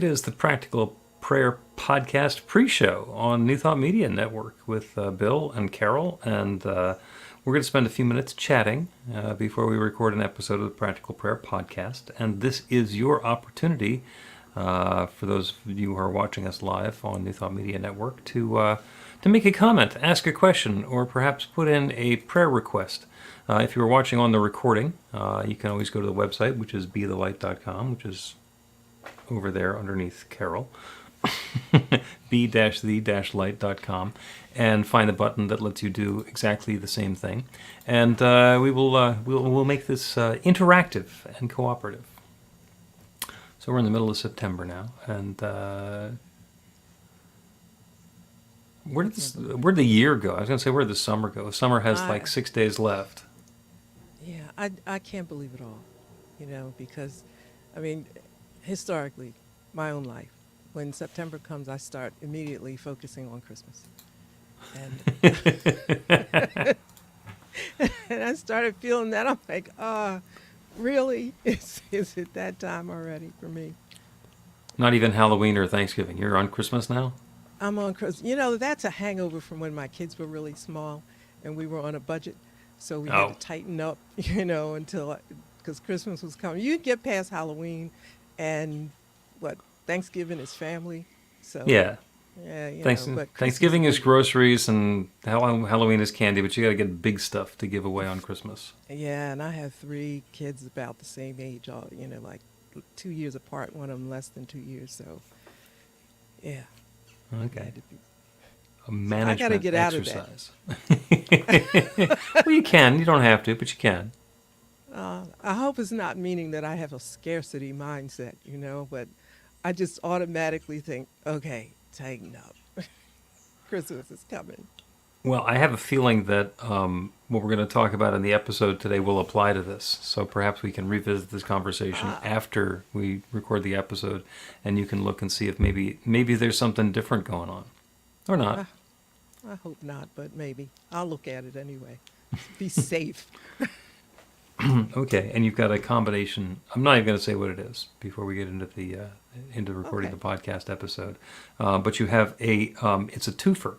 It is the Practical Prayer Podcast pre-show on New Thought Media Network with Bill and Carol, and we're going to spend a few minutes chatting before we record an episode of the Practical Prayer Podcast, and this is your opportunity, for those of you who are watching us live on New Thought Media Network, to make a comment, ask a question, or perhaps put in a prayer request. If you were watching on the recording, you can always go to the website, which is bethelight.com, which is over there underneath Carol, b-the-light.com, and find the button that lets you do exactly the same thing. And we'll make this interactive and cooperative. So we're in the middle of September now, and where'd the year go? I was going to say, where'd the summer go? Summer has like 6 days left. Yeah, I can't believe it all, because, historically, my own life, when September comes, I start immediately focusing on Christmas. And, and I started feeling that. I'm like, really? Is it that time already for me? Not even Halloween or Thanksgiving. You're on Christmas now? I'm on Christmas. That's a hangover from when my kids were really small and we were on a budget. So we had to tighten up, until, because Christmas was coming. You get past Halloween and Thanksgiving is family. So yeah. Yeah, Thanksgiving is groceries and Halloween is candy, but you got to get big stuff to give away on Christmas. Yeah, and I have 3 kids about the same age, all like 2 years apart, one of them less than 2 years. So, yeah. Okay. A management I got to get exercise. Out of that. Well, you can. You don't have to, but you can. I hope it's not meaning that I have a scarcity mindset, but I just automatically think, okay, tighten up. Christmas is coming. Well, I have a feeling that what we're going to talk about in the episode today will apply to this. So perhaps we can revisit this conversation after we record the episode, and you can look and see if maybe there's something different going on. Or not. I hope not, but maybe. I'll look at it anyway. Be safe. Okay, and you've got a combination. I'm not even going to say what it is before we get into the recording the podcast episode. But you have it's a twofer.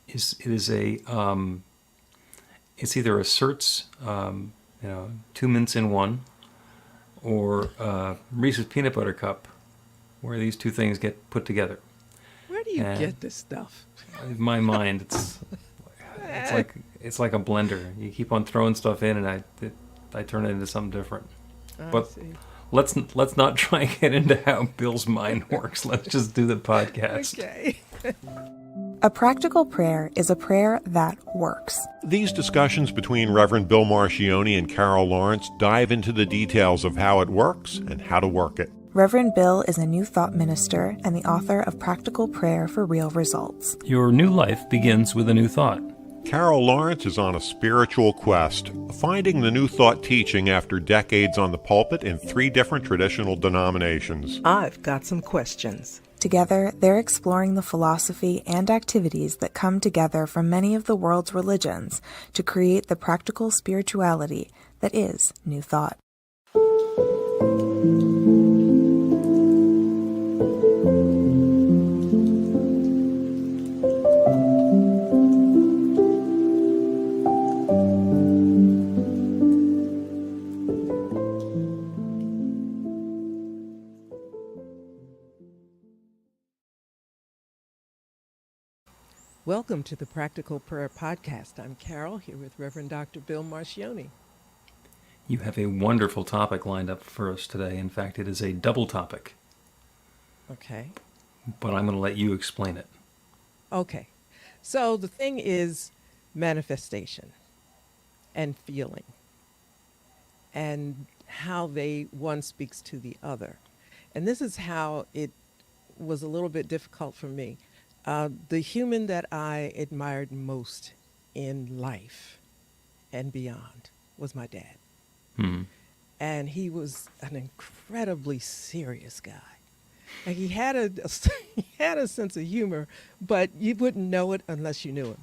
It's either a Certs, 2 mints in one, or Reese's Peanut Butter Cup, where these two things get put together. Where do you get this stuff? In my mind, it's like a blender. You keep on throwing stuff in, and I turn it into something different. But let's not try and get into how Bill's mind works. Let's just do the podcast. Okay. A practical prayer is a prayer that works. These discussions between Reverend Bill Marchiony and Carol Lawrence dive into the details of how it works and how to work it. Reverend Bill is a New Thought minister and the author of Practical Prayer for Real Results. Your new life begins with a new thought. Carol Lawrence is on a spiritual quest, finding the New Thought teaching after decades on the pulpit in 3 different traditional denominations. I've got some questions. Together, they're exploring the philosophy and activities that come together from many of the world's religions to create the practical spirituality that is New Thought. Welcome to the Practical Prayer Podcast. I'm Carol, here with Reverend Dr. Bill Marchiony. You have a wonderful topic lined up for us today. In fact, it is a double topic. Okay. But I'm going to let you explain it. Okay. So the thing is manifestation and feeling and how one speaks to the other. And this is how it was a little bit difficult for me. The human that I admired most in life and beyond was my dad. Mm-hmm. And he was an incredibly serious guy. Like he had a sense of humor, but you wouldn't know it unless you knew him.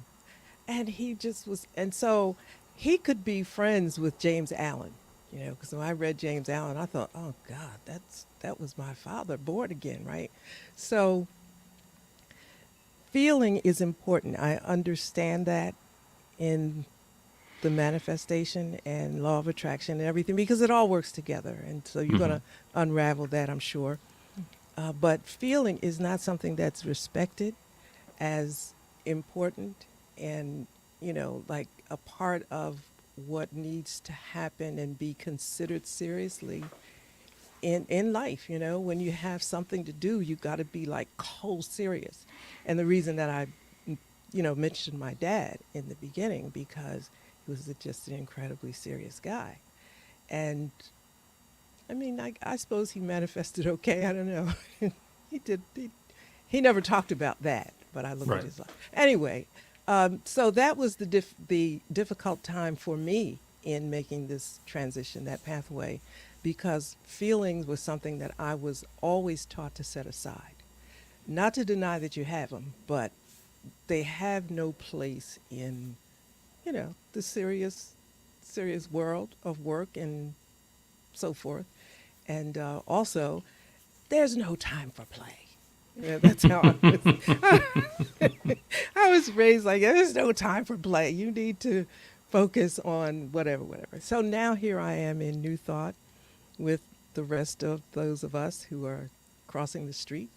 And he just was, and so he could be friends with James Allen, Because when I read James Allen, I thought, oh God, that was my father born again, right? So feeling is important. I understand that in the manifestation and law of attraction and everything because it all works together. And so you're going to unravel that, I'm sure. But feeling is not something that's respected as important and, like a part of what needs to happen and be considered seriously in life. When you have something to do, you got to be like cold serious. And the reason that I, mentioned my dad in the beginning because he was just an incredibly serious guy. And I mean, I suppose he manifested okay. I don't know. he did. He never talked about that, but I look Right. at his life. Anyway, so that was the difficult time for me in making this transition, that pathway, because feelings was something that I was always taught to set aside. Not to deny that you have them, but they have no place in, the serious world of work and so forth. And also, there's no time for play. That's how I was raised like, there's no time for play. You need to focus on whatever, whatever. So now here I am in New Thought with the rest of those of us who are crossing the street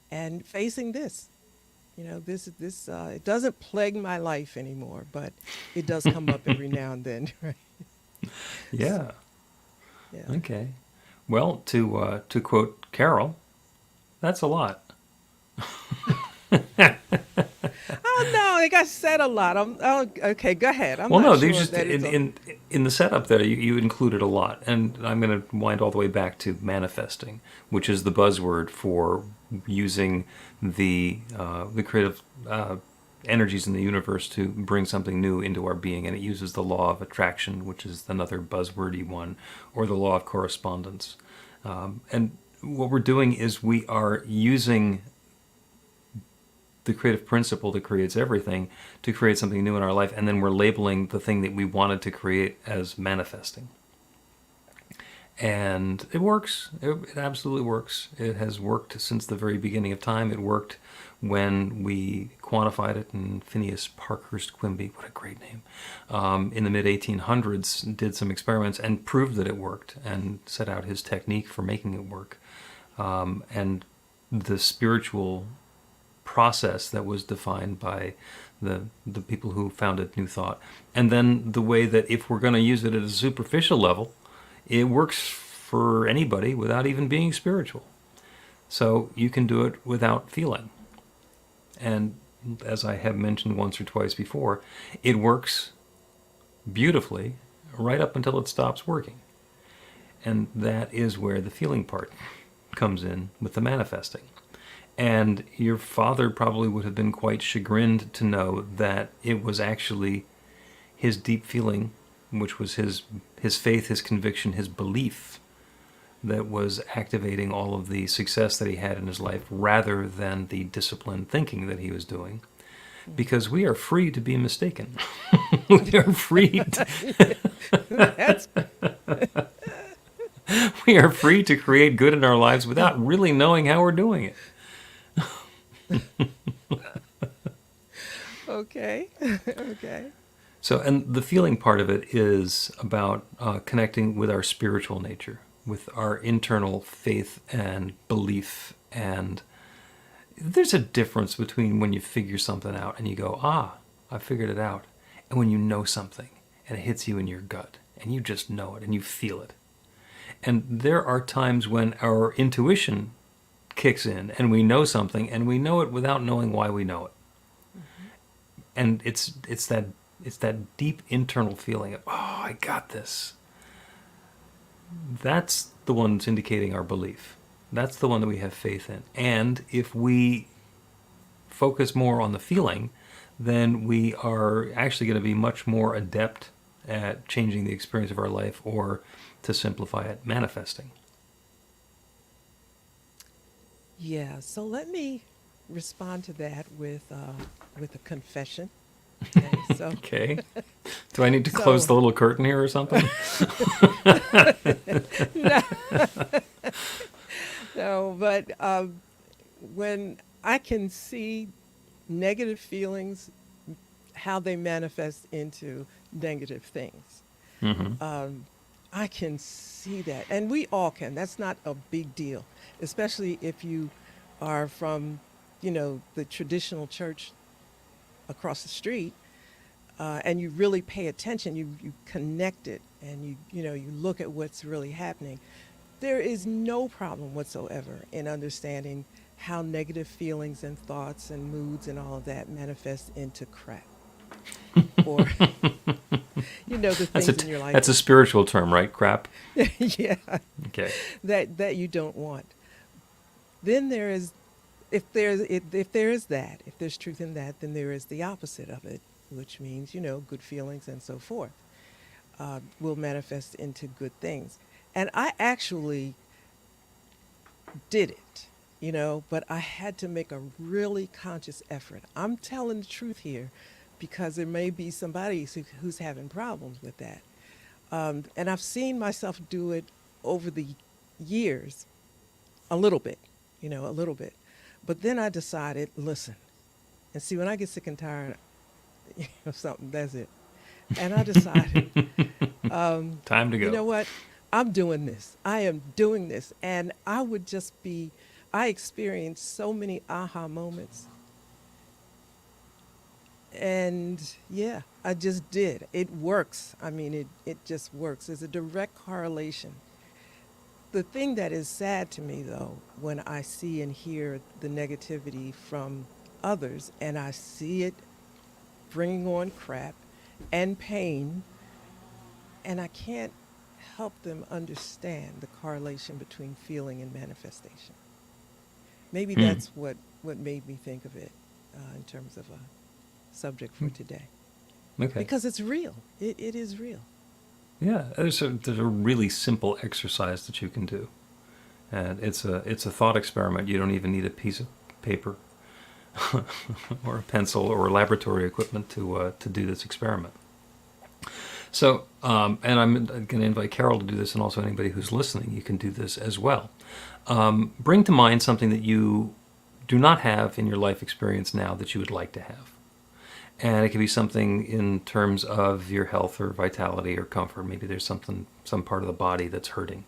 and facing this. This it doesn't plague my life anymore, but it does come up every now and then, right? Yeah. Yeah. Okay. Well, to quote Carol, that's a lot. Oh no, I got said a lot. Okay. Go ahead. I'm Well, not no, sure you just that it's in the setup there, you included a lot, and I'm going to wind all the way back to manifesting, which is the buzzword for using the creative energies in the universe to bring something new into our being, and it uses the law of attraction, which is another buzzwordy one, or the law of correspondence. And what we're doing is we are using the creative principle that creates everything to create something new in our life, and then we're labeling the thing that we wanted to create as manifesting. And it works. It absolutely works. It has worked since the very beginning of time. It worked when we quantified it, and Phineas Parkhurst Quimby, what a great name, in the mid-1800s did some experiments and proved that it worked and set out his technique for making it work. And the spiritual process that was defined by the people who founded New Thought. And then the way that if we're going to use it at a superficial level, it works for anybody without even being spiritual. So you can do it without feeling. And as I have mentioned once or twice before, it works beautifully right up until it stops working. And that is where the feeling part comes in with the manifesting. And your father probably would have been quite chagrined to know that it was actually his deep feeling, which was his faith, his conviction, his belief, that was activating all of the success that he had in his life rather than the disciplined thinking that he was doing. Because we are free to be mistaken. We are free we are free to create good in our lives without really knowing how we're doing it. okay. Okay. So, and the feeling part of it is about connecting with our spiritual nature, with our internal faith and belief. And there's a difference between when you figure something out and you go, I figured it out, and when you know something and it hits you in your gut and you just know it and you feel it. And there are times when our intuition kicks in and we know something and we know it without knowing why we know it. And it's that deep internal feeling of, I got this. That's the one that's indicating our belief. That's the one that we have faith in. And if we focus more on the feeling, then we are actually going to be much more adept at changing the experience of our life, or to simplify it, manifesting. Yeah. So let me respond to that with a confession. Okay. So Okay. Do I need to close So- the little curtain here or something? No, but when I can see negative feelings, how they manifest into negative things, I can see that. And we all can. That's not a big deal, especially if you are from, the traditional church across the street, and you really pay attention, you connect it, and you look at what's really happening. There is no problem whatsoever in understanding how negative feelings and thoughts and moods and all of that manifest into crap. Or, the That's a things in your life. that's a spiritual term, right? Crap. Yeah, Okay. that you don't want. Then there is, if there is that, if there's truth in that, then there is the opposite of it, which means good feelings and so forth will manifest into good things. And I actually did it, but I had to make a really conscious effort. I'm telling the truth here because there may be somebody who's having problems with that. And I've seen myself do it over the years, a little bit, a little bit. But then I decided, listen, and see, when I get sick and tired of something, that's it. And I decided, Time to go. you know what? I'm doing this. I am doing this. And I experienced so many aha moments. And yeah, I just did. It works. I mean, it just works. There's a direct correlation. The thing that is sad to me, though, when I see and hear the negativity from others and I see it bringing on crap and pain, and I can't help them understand the correlation between feeling and manifestation. Maybe that's what made me think of it in terms of a subject for today. Okay. Because it's real. It is real. Yeah, there's a really simple exercise that you can do, and it's a thought experiment. You don't even need a piece of paper or a pencil or laboratory equipment to do this experiment. So, and I'm going to invite Carol to do this, and also anybody who's listening, you can do this as well. Bring to mind something that you do not have in your life experience now that you would like to have. And it could be something in terms of your health or vitality or comfort. Maybe there's some part of the body that's hurting.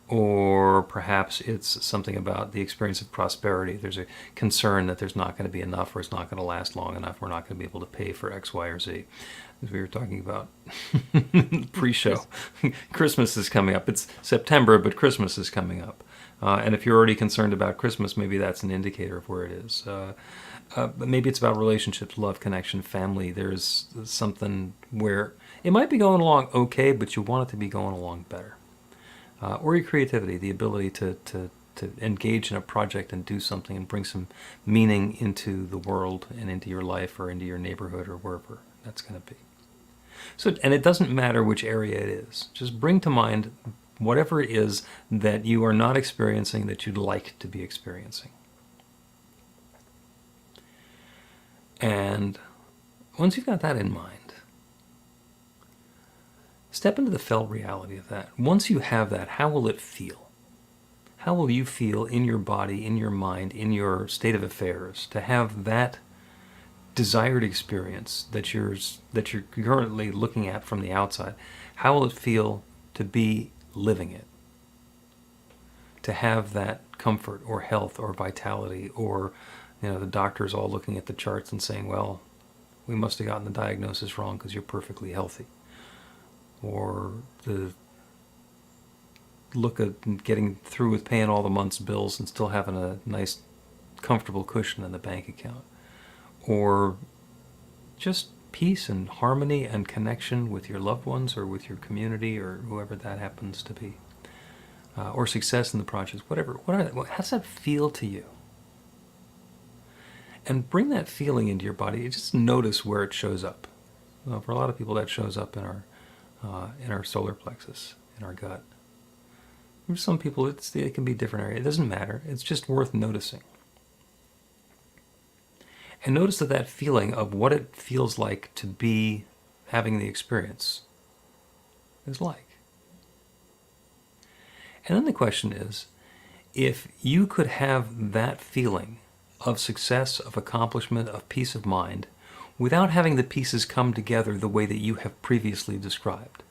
Or perhaps it's something about the experience of prosperity. There's a concern that there's not going to be enough, or it's not going to last long enough. We're not going to be able to pay for X, Y, or Z. As we were talking about pre-show. Christmas is coming up. It's September, but Christmas is coming up. And if you're already concerned about Christmas, maybe that's an indicator of where it is. But maybe it's about relationships, love, connection, family. There's something where it might be going along okay, but you want it to be going along better. Or your creativity, the ability to engage in a project and do something and bring some meaning into the world and into your life or into your neighborhood or wherever that's going to be. So, and it doesn't matter which area it is. Just bring to mind whatever it is that you are not experiencing that you'd like to be experiencing. And once you've got that in mind, step into the felt reality of that. Once you have that, how will it feel? How will you feel in your body, in your mind, in your state of affairs to have that desired experience that you're currently looking at from the outside? How will it feel to be living it? To have that comfort or health or vitality, or the doctor's all looking at the charts and saying, well, we must have gotten the diagnosis wrong because you're perfectly healthy. Or the look at getting through with paying all the month's bills and still having a nice, comfortable cushion in the bank account. Or just peace and harmony and connection with your loved ones or with your community or whoever that happens to be. Or success in the project, whatever. How does that feel to you? And bring that feeling into your body. Just notice where it shows up. Well, for a lot of people, that shows up in our solar plexus, in our gut. For some people, it can be a different area. It doesn't matter. It's just worth noticing. And notice that feeling of what it feels like to be having the experience is like. And then the question is, if you could have that feeling of success, of accomplishment, of peace of mind, without having the pieces come together the way that you have previously described,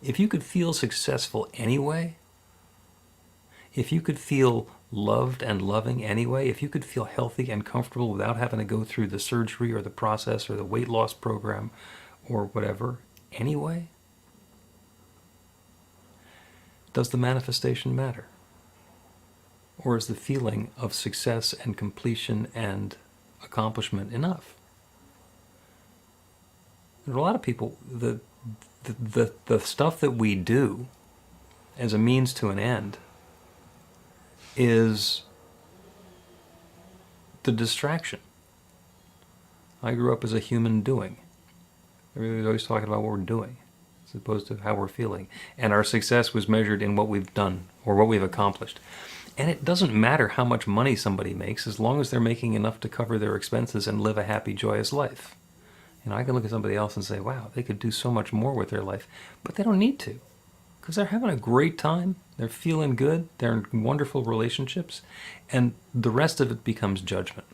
if you could feel successful anyway, if you could feel loved and loving anyway, if you could feel healthy and comfortable without having to go through the surgery or the process or the weight loss program or whatever anyway, does the manifestation matter? Or is the feeling of success and completion and accomplishment enough? There are a lot of people, the stuff that we do as a means to an end is the distraction. I grew up as a human doing. Everybody's always talking about what we're doing as opposed to how we're feeling. And our success was measured in what we've done or what we've accomplished. And it doesn't matter how much money somebody makes as long as they're making enough to cover their expenses and live a happy, joyous life. You know, I can look at somebody else and say, wow, they could do so much more with their life, but they don't need to because they're having a great time. They're feeling good. They're in wonderful relationships. And the rest of it becomes judgment.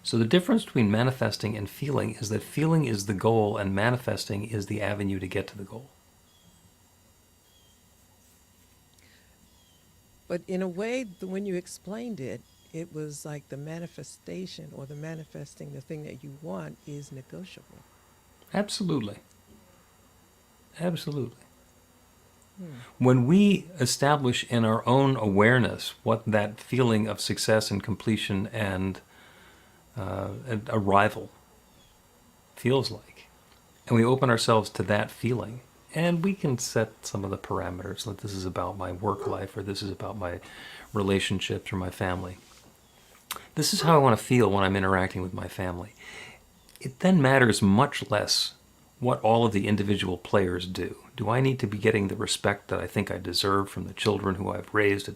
So the difference between manifesting and feeling is that feeling is the goal and manifesting is the avenue to get to the goal. But in a way, when you explained it, it was like the manifestation or the manifesting the thing that you want is negotiable. Absolutely. Absolutely. When we establish in our own awareness what that feeling of success and completion and arrival feels like, and we open ourselves to that feeling, and we can set some of the parameters, like this is about my work life, or this is about my relationships or my family. This is how I want to feel when I'm interacting with my family. It then matters much less what all of the individual players do. Do I need to be getting the respect that I think I deserve from the children who I've raised?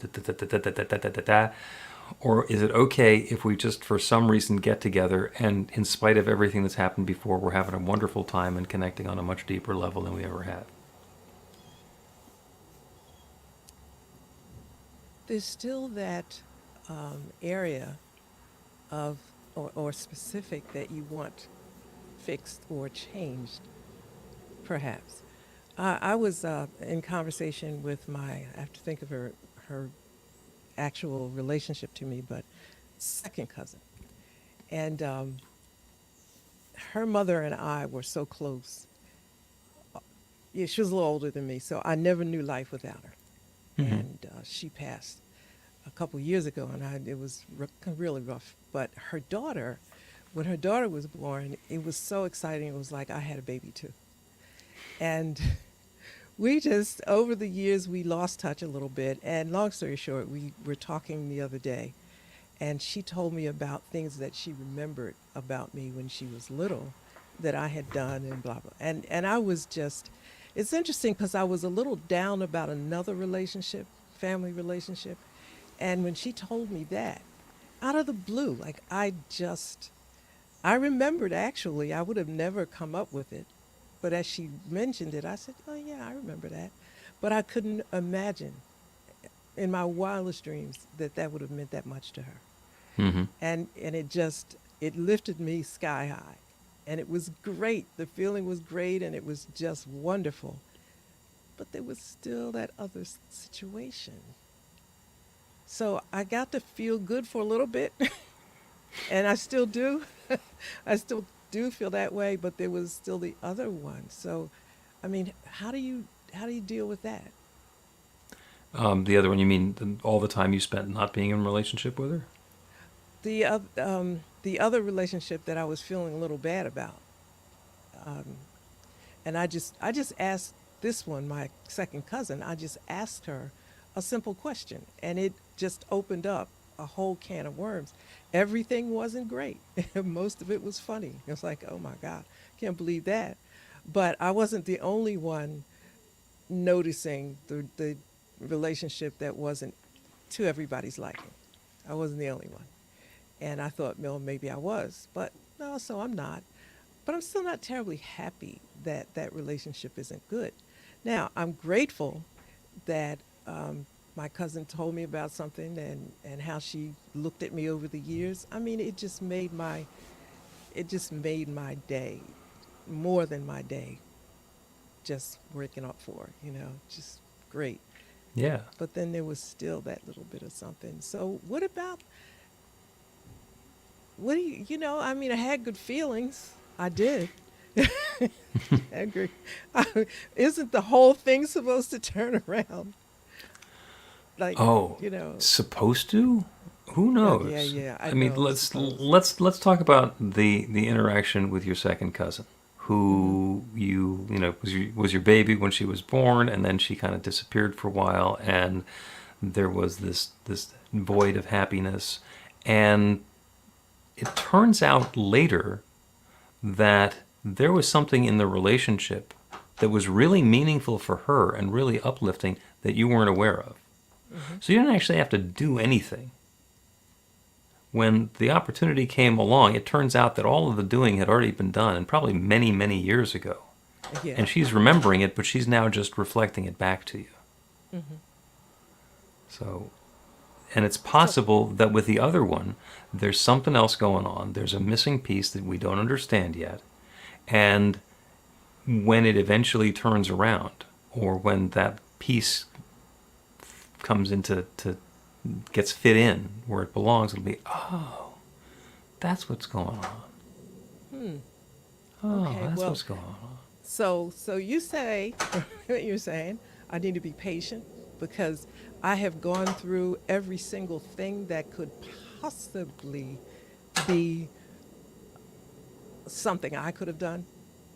Or is it okay if we just for some reason get together and in spite of everything that's happened before, we're having a wonderful time and connecting on a much deeper level than we ever have? There's still that area of or specific that you want fixed or changed, perhaps. I was in conversation with I have to think of her actual relationship to me, but second cousin. And her mother and I were so close. Yeah, she was a little older than me, so I never knew life without her. Mm-hmm. And she passed a couple years ago, and it was really rough. But her daughter, when her daughter was born, it was so exciting. It was like I had a baby too. And we just, over the years, we lost touch a little bit. And long story short, we were talking the other day, and she told me about things that she remembered about me when she was little that I had done and blah, blah. And I was just, it's interesting because I was a little down about another relationship, family relationship. And when she told me that, out of the blue, like I remembered actually, I would have never come up with it. But as she mentioned it, I said, oh yeah, I remember that. But I couldn't imagine in my wildest dreams that would have meant that much to her. Mm-hmm. And it lifted me sky high. And it was great. The feeling was great and it was just wonderful. But there was still that other situation. So I got to feel good for a little bit. And I still do. I still do feel that way, but there was still the other one. So, I mean, how do you deal with that? The other one, you mean all the time you spent not being in a relationship with her? The other relationship that I was feeling a little bad about, and I just asked this one, my second cousin. I just asked her a simple question, and it just opened up a whole can of worms. Everything wasn't great. Most of it was funny. It was like, oh my God, can't believe that. But I wasn't the only one noticing the relationship that wasn't to everybody's liking. I wasn't the only one. And I thought, well, maybe I was, but no, so I'm not. but I'm still not terribly happy that that relationship isn't good. Now, I'm grateful that my cousin told me about something and how she looked at me over the years. I mean, it just made my day, more than my day, just working up for her, just great. Yeah. But then there was still that little bit of something. So what about, what do I mean, I had good feelings. I did. I agree. Isn't the whole thing supposed to turn around? Like, Oh, you know, supposed to? Who yeah, knows? yeah, yeah. I I mean, know, let's suppose. let's talk about the interaction with your second cousin, Hmm. who was your baby when she was born, and then she kind of disappeared for a while, and there was this void of happiness, and it turns out later that there was something in the relationship that was really meaningful for her and really uplifting that you weren't aware of. Hmm. So you didn't actually have to do anything. When the opportunity came along, it turns out that all of the doing had already been done, and probably many, many years ago. Yeah. And she's remembering it, but she's now just reflecting it back to you. Hmm. So, and it's So, possible that with the other one, there's something else going on. There's a missing piece that we don't understand yet. And when it eventually turns around, or when that piece comes gets fit in where it belongs, it'll be, oh, that's what's going on. hmm. Oh, Okay. that's Well, what's going on. so you say, what you're saying, I need to be patient because I have gone through every single thing that could possibly be something I could have done.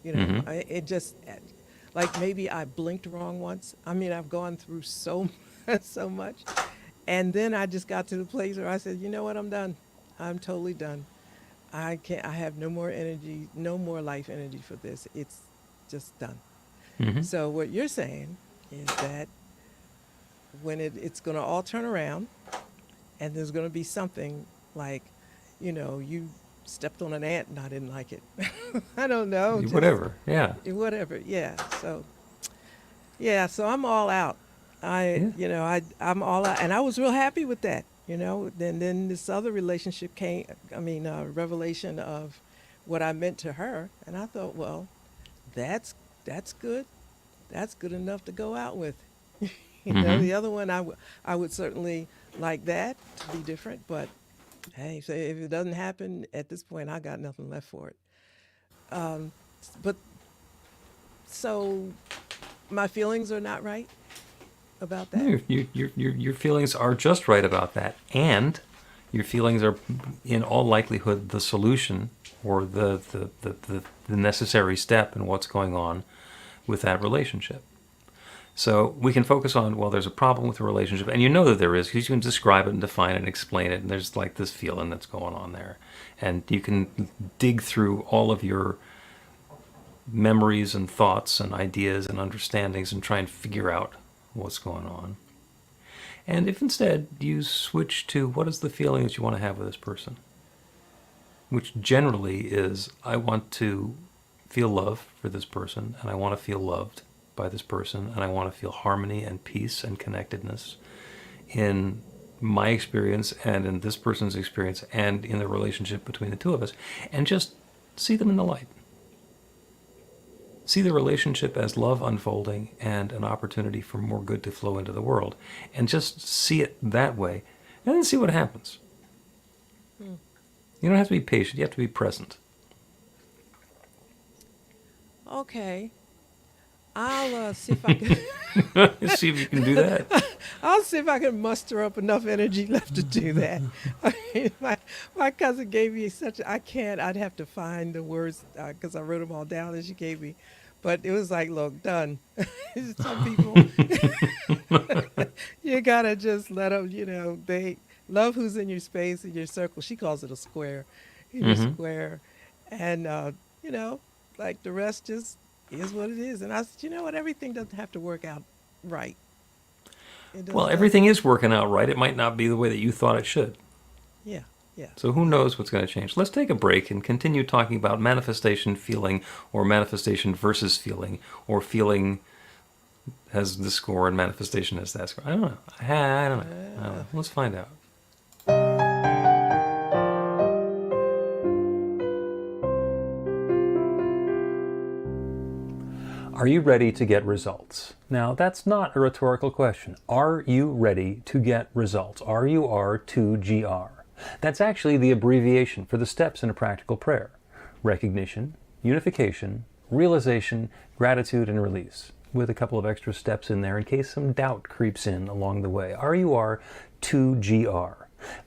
Mm-hmm. It just, like maybe I blinked wrong once. I mean, I've gone through so so much, and then I just got to the place where I said, you know what, I'm done. I'm totally done. I can't. I have no more energy, no more life energy for this. It's just done. Mm-hmm. So what you're saying is that when it's going to all turn around, and there's going to be something like, you stepped on an ant and I didn't like it. I don't know, just Whatever. Yeah. whatever. Yeah. So yeah. So I'm all out. Yeah. I'm all out, and I was real happy with that. Then this other relationship came. I mean, revelation of what I meant to her, and I thought, well, that's that's good. That's good enough to go out with. Mm-hmm. The other one I would certainly like that to be different, but hey, so if it doesn't happen at this point, I got nothing left for it. Um, but so my feelings are not right about that. No, your feelings are just right about that, and your feelings are, in all likelihood, the solution or the necessary step in what's going on with that relationship. So we can focus on, well, there's a problem with the relationship, and you know that there is because you can describe it and define it and explain it, and there's like this feeling that's going on there, and you can dig through all of your memories and thoughts and ideas and understandings and try and figure out what's going on. And if instead you switch to what is the feeling that you want to have with this person, which generally is, I want to feel love for this person, and I want to feel loved by this person, and I want to feel harmony and peace and connectedness in my experience and in this person's experience and in the relationship between the two of us, and just see them in the light. See the relationship as love unfolding and an opportunity for more good to flow into the world, and just see it that way, and then see what happens. Hmm. You don't have to be patient, you have to be present. Okay, I'll see if I can. See if you can do that. I'll see if I can muster up enough energy left to do that. I mean, my cousin gave me such. I can't. I'd have to find the words because I wrote them all down that she gave me. But it was like, look, done. Some people, you gotta just let them. They love who's in your space, in your circle. She calls it a square, in your Hmm. square, and you know, like the rest just is what it is. And I said, you know what? Everything doesn't have to work out right. It Well, just everything doesn't. is working out right. It might not be the way that you thought it should. Yeah. Yeah. So who knows what's going to change? Let's take a break and continue talking about manifestation, feeling, or manifestation versus feeling, or feeling has this score and manifestation has that score. I don't know. I don't know. I don't know. Let's find out. Are you ready to get results? Now, that's not a rhetorical question. Are you ready to get results? RUR2GR. That's actually the abbreviation for the steps in a practical prayer. Recognition, unification, realization, gratitude, and release, with a couple of extra steps in there in case some doubt creeps in along the way. RUR2GR.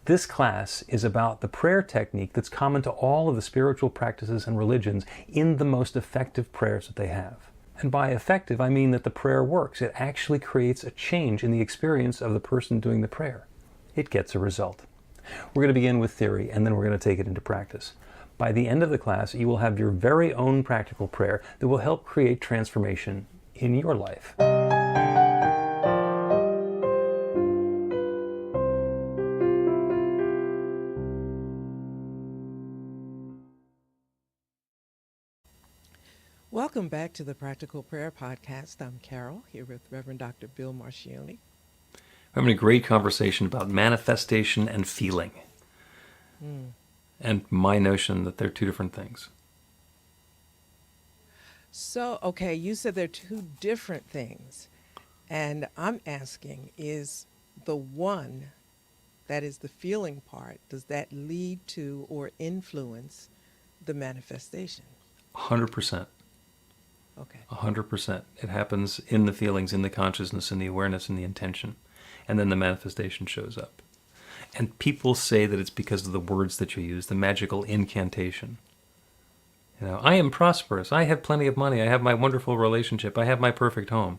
This class is about the prayer technique that's common to all of the spiritual practices and religions in the most effective prayers that they have. And by effective, I mean that the prayer works. It actually creates a change in the experience of the person doing the prayer. It gets a result. We're going to begin with theory, and then we're going to take it into practice. By the end of the class, you will have your very own practical prayer that will help create transformation in your life. Welcome back to the Practical Prayer Podcast. I'm Carol, here with Reverend Dr. Bill Marchiony. We're having a great conversation about manifestation and feeling. And my notion that they're two different things. So, okay, you said they're two different things. And I'm asking, is the one, that is the feeling part, does that lead to or influence the manifestation? 100%. Okay. 100%. It happens in the feelings, in the consciousness, in the awareness, in the intention. And then the manifestation shows up. And people say that it's because of the words that you use, the magical incantation. You know, I am prosperous. I have plenty of money. I have my wonderful relationship. I have my perfect home.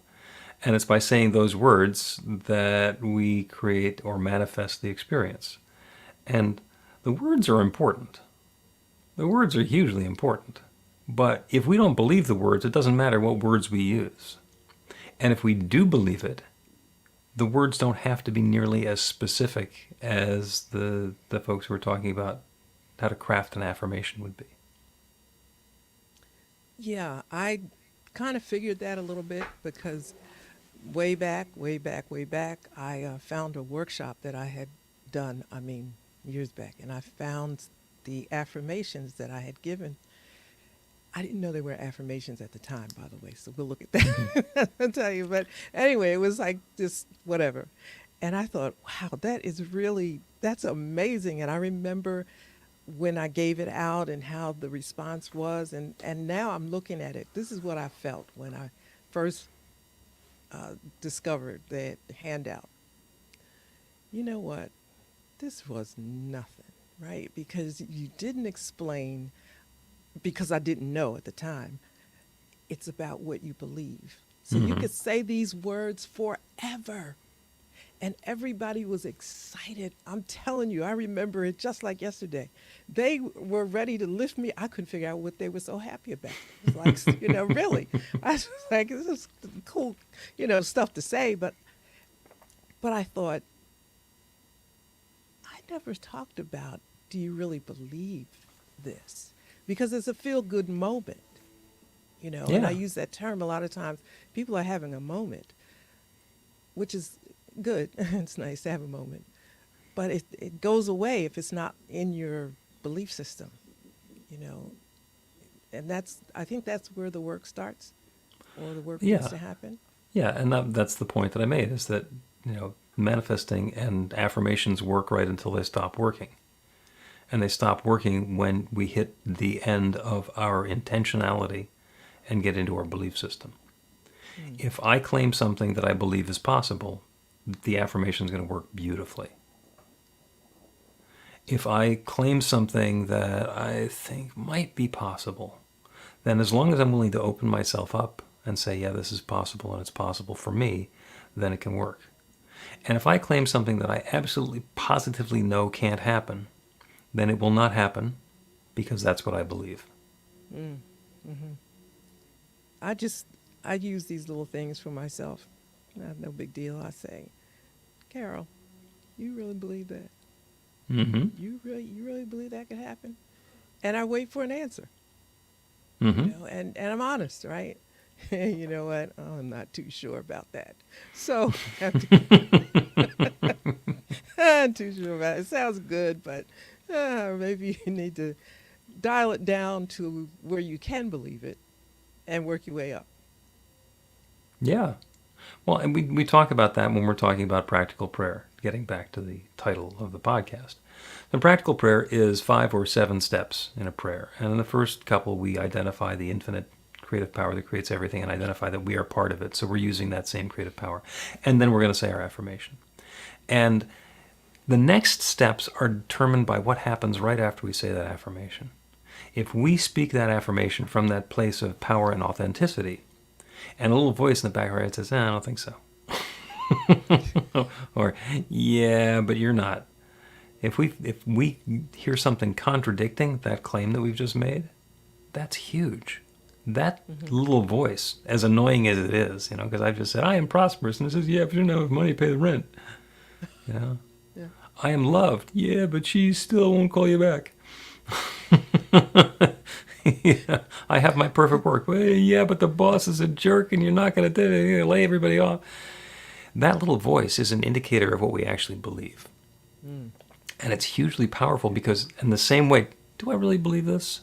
And it's by saying those words that we create or manifest the experience. And the words are important. The words are hugely important. But if we don't believe the words, it doesn't matter what words we use. And if we do believe it, the words don't have to be nearly as specific as the folks who are talking about how to craft an affirmation would be. Yeah, I kind of figured that a little bit because way back, I found a workshop that I had done, years back, and I found the affirmations that I had given. I didn't know there were affirmations at the time, by the way, so we'll look at that. I'll tell you. But anyway, it was like just whatever. And I thought, wow, that's amazing. And I remember when I gave it out and how the response was. And now I'm looking at it. This is what I felt when I first discovered that handout. You know what? This was nothing, right? Because you didn't explain, because I didn't know at the time, it's about what you believe. So you could say these words forever. And everybody was excited. I'm telling you, I remember it just like yesterday. They were ready to lift me. I couldn't figure out what they were so happy about. It was like, really. I was like, this is cool, stuff to say. But I thought, I never talked about, do you really believe this? Because it's a feel-good moment, Yeah. And I use that term a lot of times. People are having a moment, which is good. It's nice to have a moment. But it goes away if it's not in your belief system, And I think that's where the work starts, or the work needs to happen. Yeah, and that's the point that I made, is that, manifesting and affirmations work right until they stop working. And they stop working when we hit the end of our intentionality and get into our belief system. If I claim something that I believe is possible, the affirmation is going to work beautifully. If I claim something that I think might be possible, then as long as I'm willing to open myself up and say, yeah, this is possible and it's possible for me, then it can work. And if I claim something that I absolutely positively know can't happen, then it will not happen, because that's what I believe. I use these little things for myself. No big deal. I say, Carol, you really believe that? Mm-hmm. You really believe that could happen? And I wait for an answer, Mm-hmm. and I'm honest, right? You know what? Oh, I'm not too sure about that. So after I'm too sure about it. It sounds good, but maybe you need to dial it down to where you can believe it and work your way up. Yeah. Well, and we talk about that when we're talking about practical prayer, getting back to the title of the podcast. The practical prayer is 5 or 7 steps in a prayer. And in the first couple, we identify the infinite creative power that creates everything and identify that we are part of it. So we're using that same creative power. And then we're going to say our affirmation. And the next steps are determined by what happens right after we say that affirmation. If we speak that affirmation from that place of power and authenticity, and a little voice in the back of our head says, I don't think so. Or, yeah, but you're not. If we hear something contradicting that claim that we've just made, that's huge. That little voice, as annoying as it is, because I've just said, I am prosperous, and it says, yeah, but you don't have money to pay the rent. Yeah. I am loved. Yeah, but she still won't call you back. Yeah, I have my perfect work. Well, yeah, but the boss is a jerk and you're not going to lay everybody off. That little voice is an indicator of what we actually believe. And it's hugely powerful because in the same way, do I really believe this?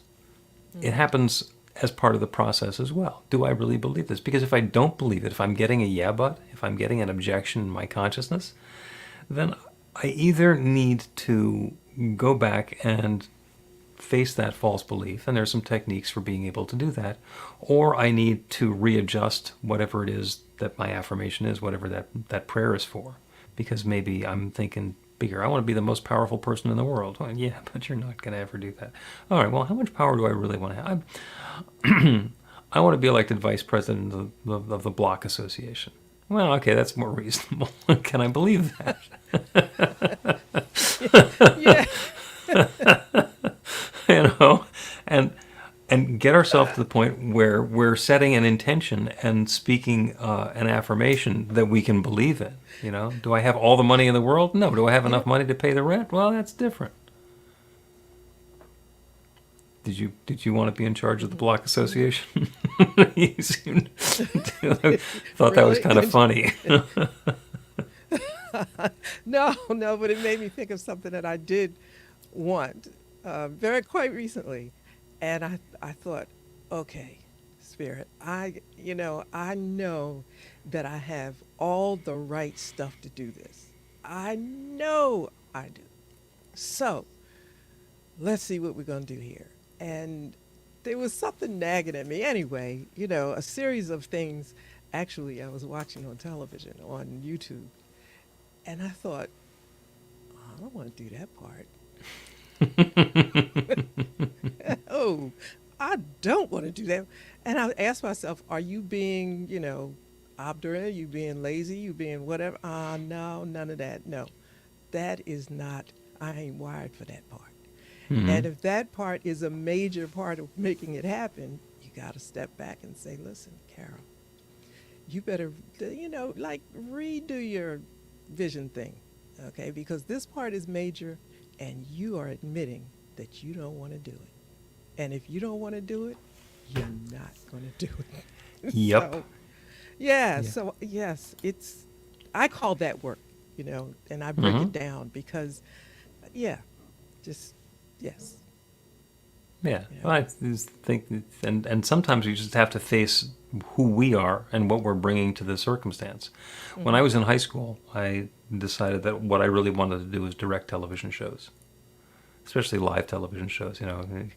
It happens as part of the process as well. Do I really believe this? Because if I don't believe it, if I'm getting a yeah but, if I'm getting an objection in my consciousness, then I either need to go back and face that false belief, and there's some techniques for being able to do that, or I need to readjust whatever it is that my affirmation is, whatever that prayer is for, because maybe I'm thinking bigger. I want to be the most powerful person in the world. Well, yeah, but you're not going to ever do that. All right, well, how much power do I really want to have? I want to be elected vice president of the Block Association. Well, okay, that's more reasonable. Can I believe that? Yeah. and get ourselves to the point where we're setting an intention and speaking an affirmation that we can believe in. Do I have all the money in the world? No. Do I have enough money to pay the rent? Well, that's different. Did you want to be in charge of the Block Association? You seemed to thought that was kind of funny. No, but it made me think of something that I did want quite recently, and I thought, okay, Spirit, I know that I have all the right stuff to do this. I know I do. So let's see what we're gonna do here. And there was something nagging at me. Anyway, a series of things. Actually, I was watching on television on YouTube, and I thought, I don't want to do that part. Oh, I don't want to do that. And I asked myself, are you being, obdurate? Are you being lazy? You being whatever? No, none of that. No, that is not, I ain't wired for that part. And if that part is a major part of making it happen, you got to step back and say, listen, Carol, you better, redo your vision thing, okay? Because this part is major, and you are admitting that you don't want to do it. And if you don't want to do it, you're not going to do it. Yep. So, yeah, so yes, I call that work, and I break it down because, yes. Yeah, well, I just think, and sometimes you just have to face who we are and what we're bringing to the circumstance. When I was in high school, I decided that what I really wanted to do was direct television shows, especially live television shows.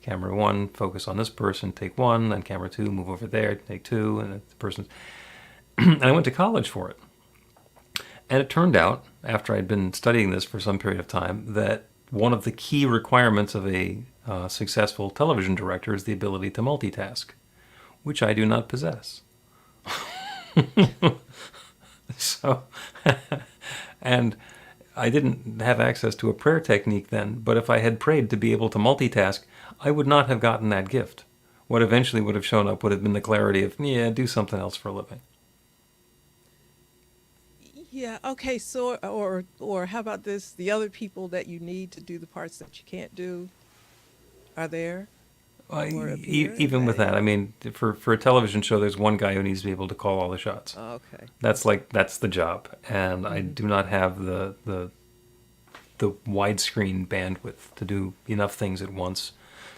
Camera 1, focus on this person, take 1, then camera 2, move over there, take 2, and the person's. And I went to college for it. And it turned out, after I'd been studying this for some period of time, that one of the key requirements of a successful television director is the ability to multitask, which I do not possess. So, and I didn't have access to a prayer technique then, but if I had prayed to be able to multitask, I would not have gotten that gift. What eventually would have shown up would have been the clarity of, do something else for a living. Yeah. Okay. So, or how about this? The other people that you need to do the parts that you can't do are there or appear. Is Even with that that, it? I mean, for a television show, there's one guy who needs to be able to call all the shots. Okay. That's the job, and I Mm-hmm. do not have the widescreen bandwidth to do enough things at once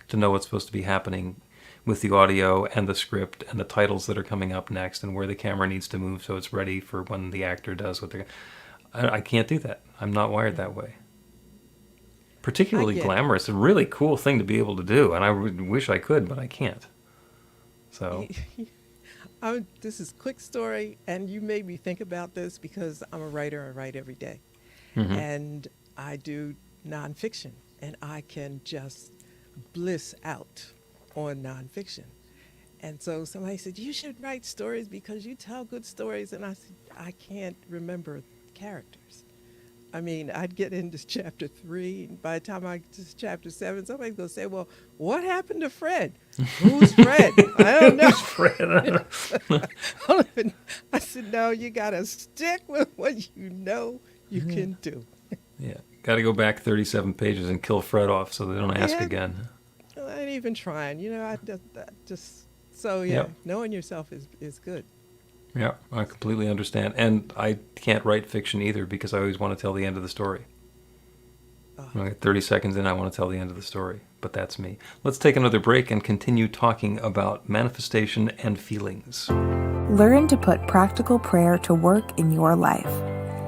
to know what's supposed to be happening with the audio and the script and the titles that are coming up next and where the camera needs to move so it's ready for when the actor does what they're. I can't do that. I'm not wired that way. I Particularly get glamorous, a really cool thing to be able to do, and I wish I could, but I can't. So, it. This is quick story, and you made me think about this because I'm a writer. I write every day, mhm. and I do nonfiction, and I can just bliss out on nonfiction. And so somebody said, you should write stories because you tell good stories. And I said, I can't remember characters. I mean, I'd get into chapter 3, and by the time I get to chapter 7, somebody's going to say, well, what happened to Fred? Who's Fred? I don't know. Fred. I said, no, you got to stick with what you know you can do. Yeah, got to go back 37 pages and kill Fred off so they don't ask Yeah. again. I ain't even trying. I just so yeah, Yep. knowing yourself is good. Yeah, I completely understand. And I can't write fiction either because I always want to tell the end of the story. When I get 30 seconds in, I want to tell the end of the story. But that's me. Let's take another break and continue talking about manifestation and feelings. Learn to put practical prayer to work in your life.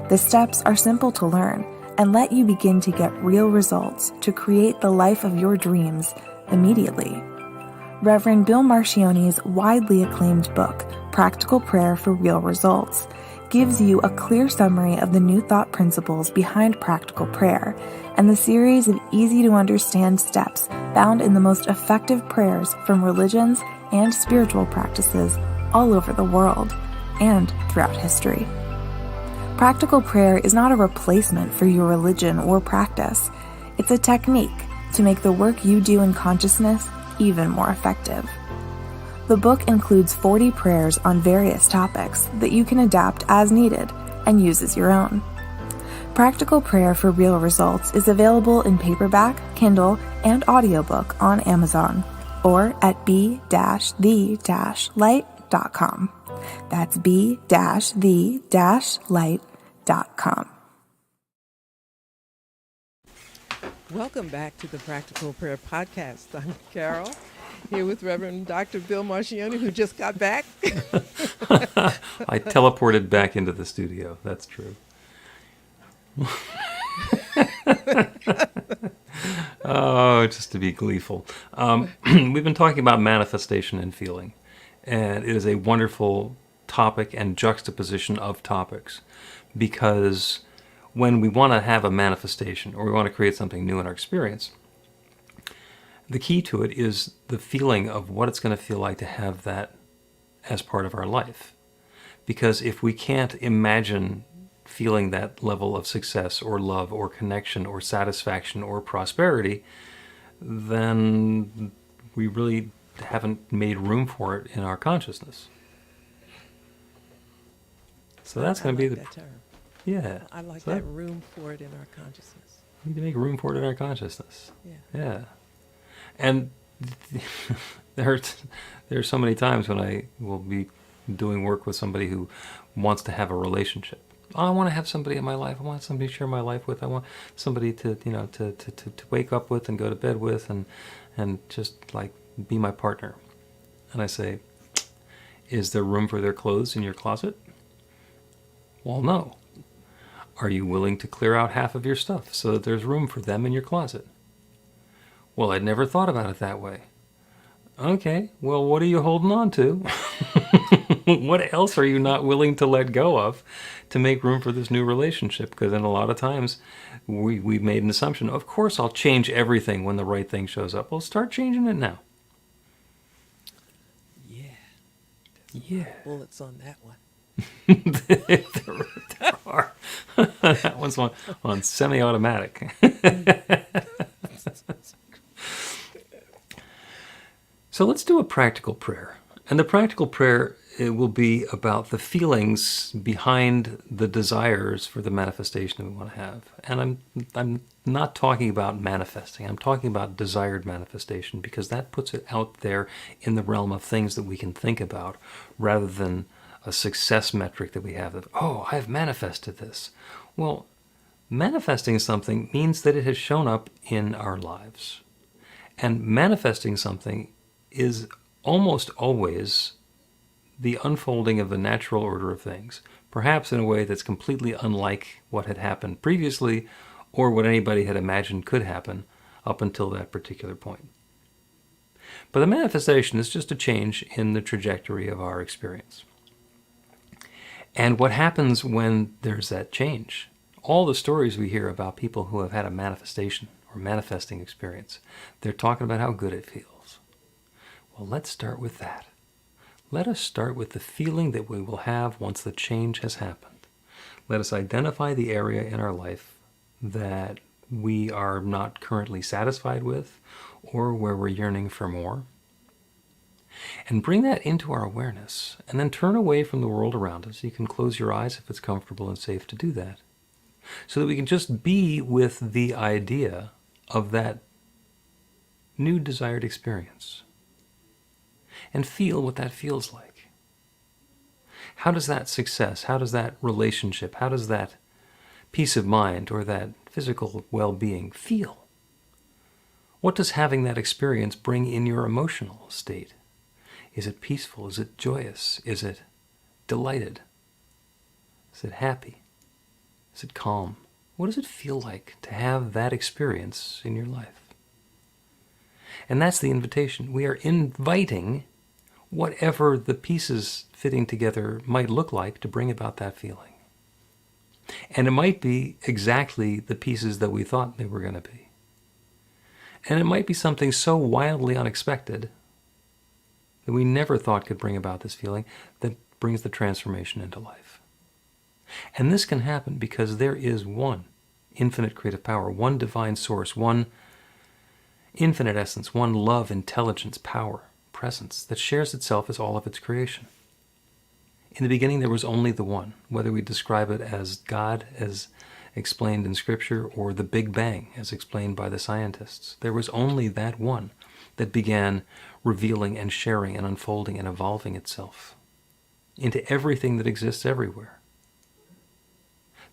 The steps are simple to learn and let you begin to get real results to create the life of your dreams immediately. Reverend Bill Marchiony's widely acclaimed book, Practical Prayer for Real Results, gives you a clear summary of the New Thought principles behind practical prayer and the series of easy-to-understand steps found in the most effective prayers from religions and spiritual practices all over the world and throughout history. Practical prayer is not a replacement for your religion or practice. It's a technique to make the work you do in consciousness even more effective. The book includes 40 prayers on various topics that you can adapt as needed and use as your own. Practical Prayer for Real Results is available in paperback, Kindle, and audiobook on Amazon or at b-the-light.com. That's b-the-light.com. Welcome back to the Practical Prayer Podcast. I'm Carol, here with Reverend Dr. Bill Marchiony, who just got back. I teleported back into the studio. That's true. Oh, just to be gleeful. We've been talking about manifestation and feeling, and it is a wonderful topic and juxtaposition of topics because when we want to have a manifestation or we want to create something new in our experience, the key to it is the feeling of what it's going to feel like to have that as part of our life. Because if we can't imagine feeling that level of success or love or connection or satisfaction or prosperity, then we really haven't made room for it in our consciousness. So that's going to be like the... that term. Yeah. I like So that room for it in our consciousness. We need to make room for it in our consciousness. Yeah. Yeah. And there's so many times when I will be doing work with somebody who wants to have a relationship. Oh, I want to have somebody in my life. I want somebody to share my life with. I want somebody to wake up with and go to bed with and just like be my partner. And I say, is there room for their clothes in your closet? Well, no. Are you willing to clear out half of your stuff so that there's room for them in your closet? Well, I'd never thought about it that way. Okay, well, what are you holding on to? What else are you not willing to let go of to make room for this new relationship? Because then a lot of times we've made an assumption, of course I'll change everything when the right thing shows up. Well, start changing it now. Yeah. Yeah. Bullets on that one. there are. That one's on semi-automatic. So let's do a practical prayer. And the practical prayer it will be about the feelings behind the desires for the manifestation that we want to have. And I'm not talking about manifesting. I'm talking about desired manifestation, because that puts it out there in the realm of things that we can think about, rather than a success metric that we have of, oh, I've manifested this. Well, manifesting something means that it has shown up in our lives. And manifesting something is almost always the unfolding of the natural order of things, perhaps in a way that's completely unlike what had happened previously or what anybody had imagined could happen up until that particular point. But the manifestation is just a change in the trajectory of our experience. And what happens when there's that change? All the stories we hear about people who have had a manifestation or manifesting experience, they're talking about how good it feels. Well, let's start with that. Let us start with the feeling that we will have once the change has happened. Let us identify the area in our life that we are not currently satisfied with, or where we're yearning for more. And bring that into our awareness, and then turn away from the world around us. You can close your eyes if it's comfortable and safe to do that, so that we can just be with the idea of that new desired experience and feel what that feels like. How does that success, how does that relationship, how does that peace of mind or that physical well-being feel? What does having that experience bring in your emotional state? Is it peaceful? Is it joyous? Is it delighted? Is it happy? Is it calm? What does it feel like to have that experience in your life? And that's the invitation. We are inviting whatever the pieces fitting together might look like to bring about that feeling. And it might be exactly the pieces that we thought they were going to be. And it might be something so wildly unexpected that we never thought could bring about this feeling that brings the transformation into life. And this can happen because there is one infinite creative power, one divine source, one infinite essence, one love, intelligence, power, presence that shares itself as all of its creation. In the beginning, there was only the one, whether we describe it as God, as explained in Scripture, or the Big Bang, as explained by the scientists. There was only that one that began revealing and sharing and unfolding and evolving itself into everything that exists everywhere.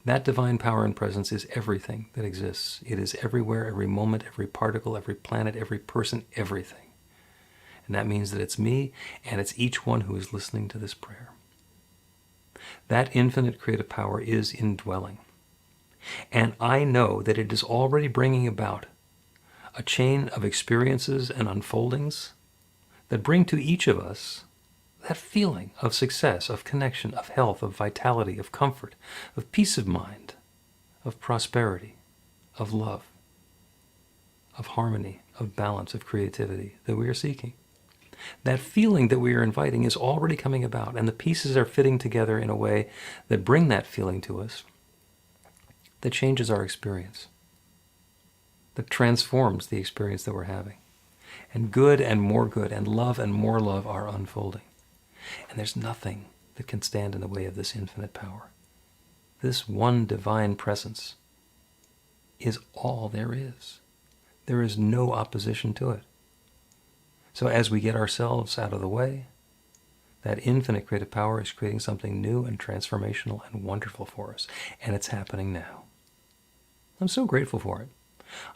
That divine power and presence is everything that exists. It is everywhere, every moment, every particle, every planet, every person, everything. And that means that it's me, and it's each one who is listening to this prayer. That infinite creative power is indwelling. And I know that it is already bringing about a chain of experiences and unfoldings that bring to each of us that feeling of success, of connection, of health, of vitality, of comfort, of peace of mind, of prosperity, of love, of harmony, of balance, of creativity that we are seeking. That feeling that we are inviting is already coming about, and the pieces are fitting together in a way that bring that feeling to us, that changes our experience, that transforms the experience that we're having. And good and more good and more love are unfolding. And there's nothing that can stand in the way of this infinite power. This one divine presence is all there is. There is no opposition to it. So as we get ourselves out of the way, that infinite creative power is creating something new and transformational and wonderful for us. And it's happening now. I'm so grateful for it.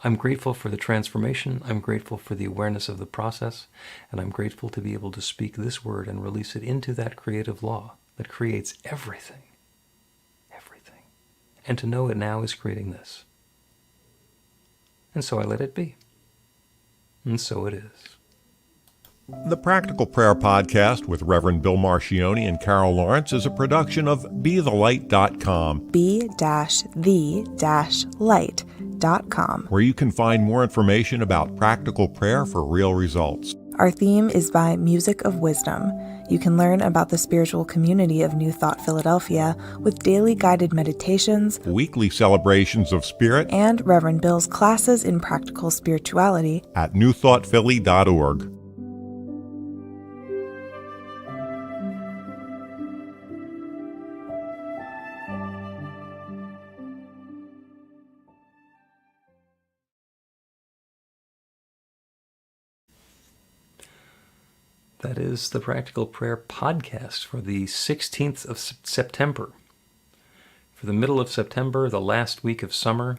I'm grateful for the transformation. I'm grateful for the awareness of the process. And I'm grateful to be able to speak this word and release it into that creative law that creates everything. Everything. And to know it now is creating this. And so I let it be. And so it is. The Practical Prayer Podcast with Reverend Bill Marchiony and Carol Lawrence is a production of BeTheLight.com. be-the-light.com. Where you can find more information about practical prayer for real results. Our theme is by Music of Wisdom. You can learn about the spiritual community of New Thought Philadelphia with daily guided meditations, Weekly celebrations of spirit, and Reverend Bill's classes in practical spirituality at newthoughtphilly.org. That is the Practical Prayer Podcast for the 16th of September. For the middle of September, the last week of summer.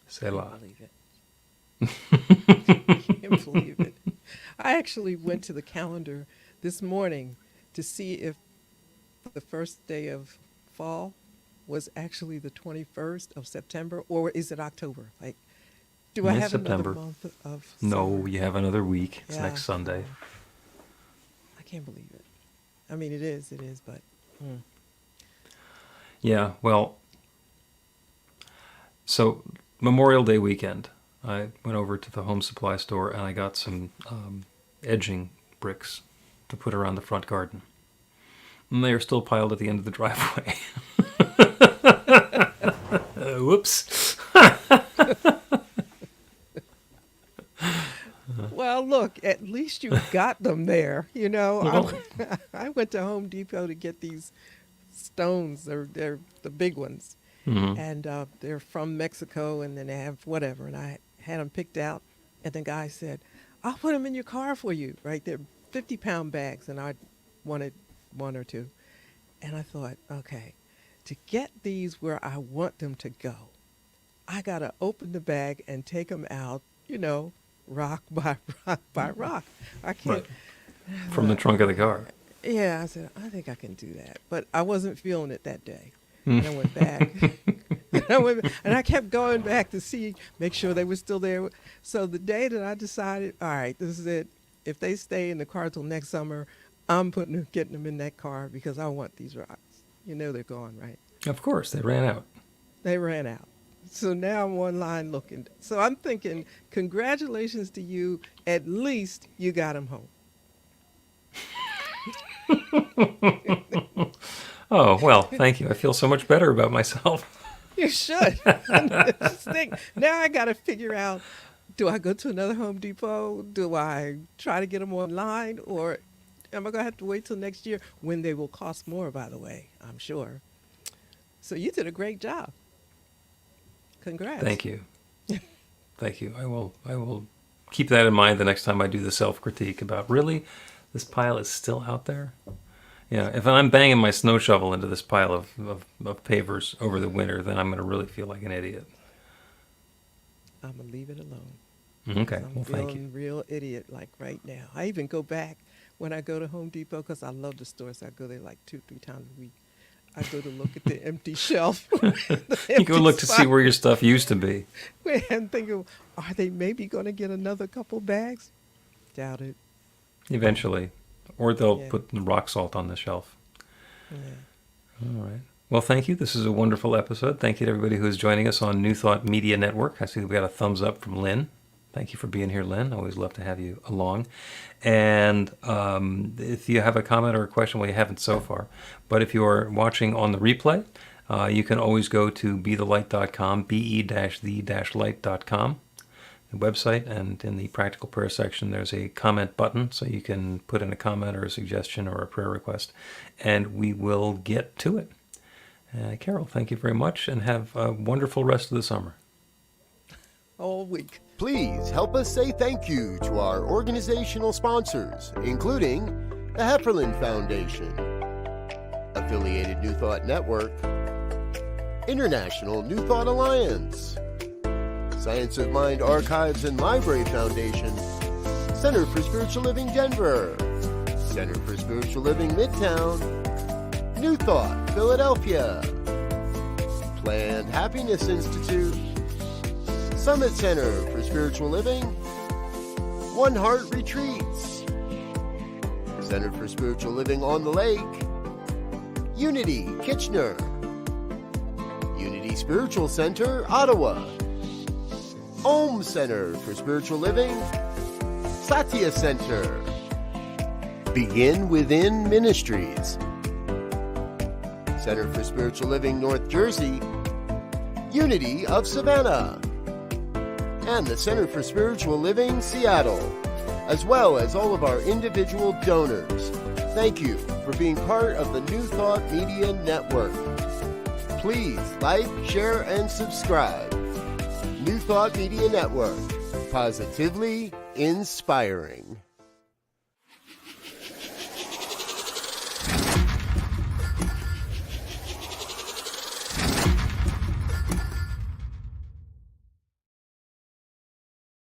Selah. I can't believe it. I actually went to the calendar this morning to see if the first day of fall was actually the 21st of September, or is it October? Like, do I have September. another month of No, summer? you have another week. It's Yeah. next Sunday. I can't believe it. I mean, it is, but Yeah, well, so Memorial Day weekend, I went over to the home supply store and I got some edging bricks to put around the front garden. And they are still piled at the end of the driveway. Whoops. well, look, at least you got them there. You know, I went to Home Depot to get these stones. They're the big ones, and they're from Mexico, and then they have whatever. And I had them picked out, and the guy said, "I'll put them in your car for you." Right, they're 50-pound bags, and I wanted one or two, and I thought, okay, to get these where I want them to go, I gotta open the bag and take them out. You know, rock by rock by rock. I can't. Right. From the trunk of the car. Yeah, I said, I think I can do that. But I wasn't feeling it that day. And I went back. and I kept going back to see, make sure they were still there. So the day that I decided, all right, this is it. If they stay in the car till next summer, I'm getting them in that car because I want these rocks. You know they're gone, right? Of course, they ran out. They ran out. So now I'm online looking. So I'm thinking, congratulations to you. At least you got them home. Oh, well, thank you. I feel so much better about myself. You should. Now I got to figure out, do I go to another Home Depot? Do I try to get them online? Or am I going to have to wait till next year when they will cost more, by the way, I'm sure. So you did a great job. Congrats. Thank you. Thank you. I will keep that in mind the next time I do the self-critique about, really, this pile is still out there? Yeah, if I'm banging my snow shovel into this pile of pavers over the winter, then I'm going to really feel like an idiot. I'm going to leave it alone. Okay, I'm well, thank you. feeling real idiot like right now. I even go back when I go to Home Depot because I love the store, so I go there like 2-3 times a week. I go to look at the empty shelf. You go look to see where your stuff used to be. And thinking, are they maybe going to get another couple bags? Doubt it. Eventually. Or they'll Yeah. put the rock salt on the shelf. Yeah. All right. Well, thank you. This is a wonderful episode. Thank you to everybody who is joining us on New Thought Media Network. I see we got a thumbs up from Lynn. Thank you for being here, Lynn. Always love to have you along. And if you have a comment or a question, well, you haven't so far. But if you're watching on the replay, you can always go to bethelight.com, be-the-light.com, the website. And in the Practical Prayer section, there's a comment button. So you can put in a comment or a suggestion or a prayer request, and we will get to it. Carol, thank you very much, and have a wonderful rest of the summer. All week. Please help us say thank you to our organizational sponsors, including the Hefferland Foundation, Affiliated New Thought Network, International New Thought Alliance, Science of Mind Archives and Library Foundation, Center for Spiritual Living Denver, Center for Spiritual Living Midtown, New Thought Philadelphia, Planned Happiness Institute, Summit Center for Spiritual Living, One Heart Retreats, Center for Spiritual Living on the Lake, Unity Kitchener, Unity Spiritual Center Ottawa, Om Center for Spiritual Living, Satya Center, Begin Within Ministries, Center for Spiritual Living North Jersey, Unity of Savannah, and the Center for Spiritual Living Seattle, as well as all of our individual donors. Thank you for being part of the New Thought Media Network. Please like, share, and subscribe. New Thought Media Network, positively inspiring.